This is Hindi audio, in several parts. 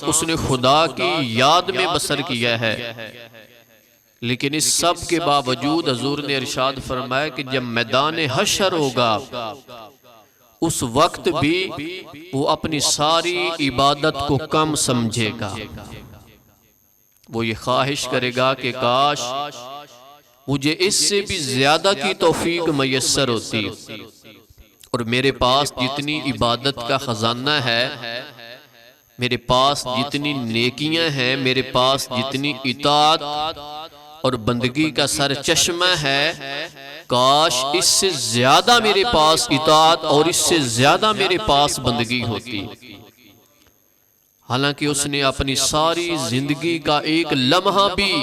उसने खुदा की याद में बसर किया है। लेकिन इस सब के बावजूद हजूर ने इरशाद फरमाया कि जब मैदान हशर होगा उस वक्त भी वो अपनी सारी इबादत को कम समझेगा। वो ये ख्वाहिश करेगा कि काश मुझे इससे भी ज्यादा की तौफीक मयस्सर होती और मेरे पास जितनी इबादत का खजाना है, मेरे पास जितनी नेकियां हैं, मेरे पास जितनी इताअत और बंदगी का सर चश्मा है, काश इससे ज्यादा मेरे पास इताअत और इससे ज्यादा मेरे पास बंदगी होती। हालांकि उसने अपनी सारी जिंदगी का एक लम्हा भी,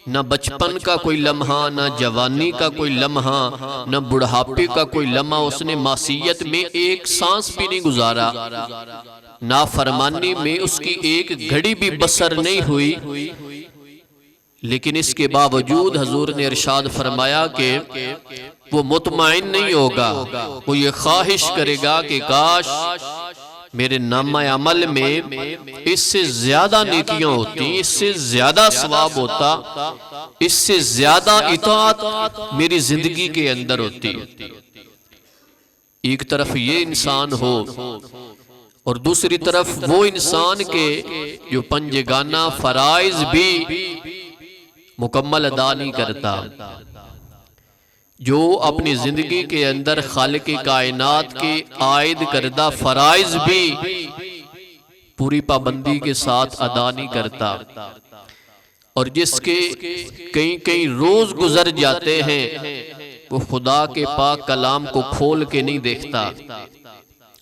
न बचपन का कोई लम्हा, न जवानी का कोई लम्हा, न बुढ़ापे का कोई लम्हा उसने मासियत में एक सांस भी नहीं गुजारा, नाफरमानी में उसकी एक घड़ी भी बसर नहीं हुई। लेकिन इसके बावजूद हजूर ने इरशाद फरमाया कि वो मुतमईन नहीं होगा, वो ये ख्वाहिश करेगा कि काश मेरे नामा अमल में इससे ज्यादा नेकियां होती, इससे ज्यादा सवाब होता, इससे ज्यादा इताअत मेरी जिंदगी के अंदर होती। एक तरफ ये इंसान हो और दूसरी तरफ वो इंसान के जो पंजगाना फराइज भी मुकम्मल अदा नहीं करता, जो अपनी जिंदगी के अंदर खालिक कायनात के आयद करदा फराइज भी पूरी पाबंदी के साथ अदा नहीं करता, और जिसके कई कई रोज गुजर जाते हैं वो खुदा के पाक कलाम को खोल के नहीं देखता,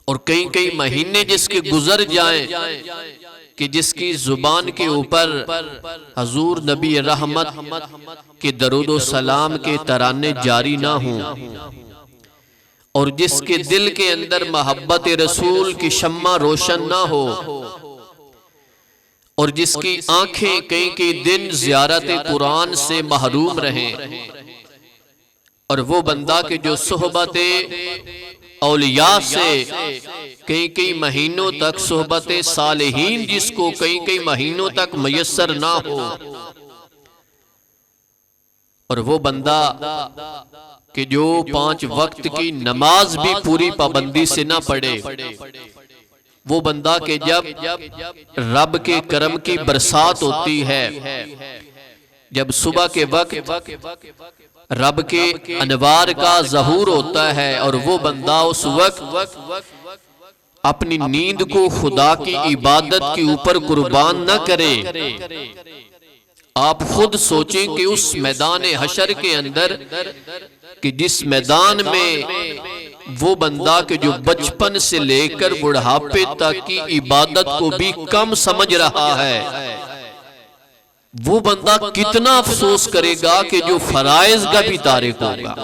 और कई कई महीने जिसके गुजर जाएं कि जिसकी जुबान के ऊपर हजूर नबी रहमत के दरूद सलाम के तराने जारी ना हों, और जिसके दिल के अंदर मोहब्बत रसूल की शम्मा रोशन ना हो, और जिसकी आंखें कई कई दिन ज़ियारत कुरान से महरूम रहें, और वो बंदा के जो सोहबत औलिया से कई कई महीनों तक सोहबत सालिहीन जिसको कई कई महीनों तक मयस्सर ना हो, और वो बंदा कि जो 5 वक्त की नमाज भी पूरी पाबंदी से ना पढ़े, वो बंदा के जब रब के करम की बरसात होती है, जब सुबह के वक्त रब के अनवार का ज़हूर होता है, और वो बंदा उस वक्त अपनी नींद को खुदा की इबादत के ऊपर कुर्बान न करे, आप खुद सोचें कि उस मैदान हशर के अंदर कि जिस मैदान में वो बंदा के जो बचपन से लेकर बुढ़ापे तक की इबादत को भी कम समझ रहा है, वो बंदा कितना अफसोस करेगा कि जो फराइज का भी तारिक होगा।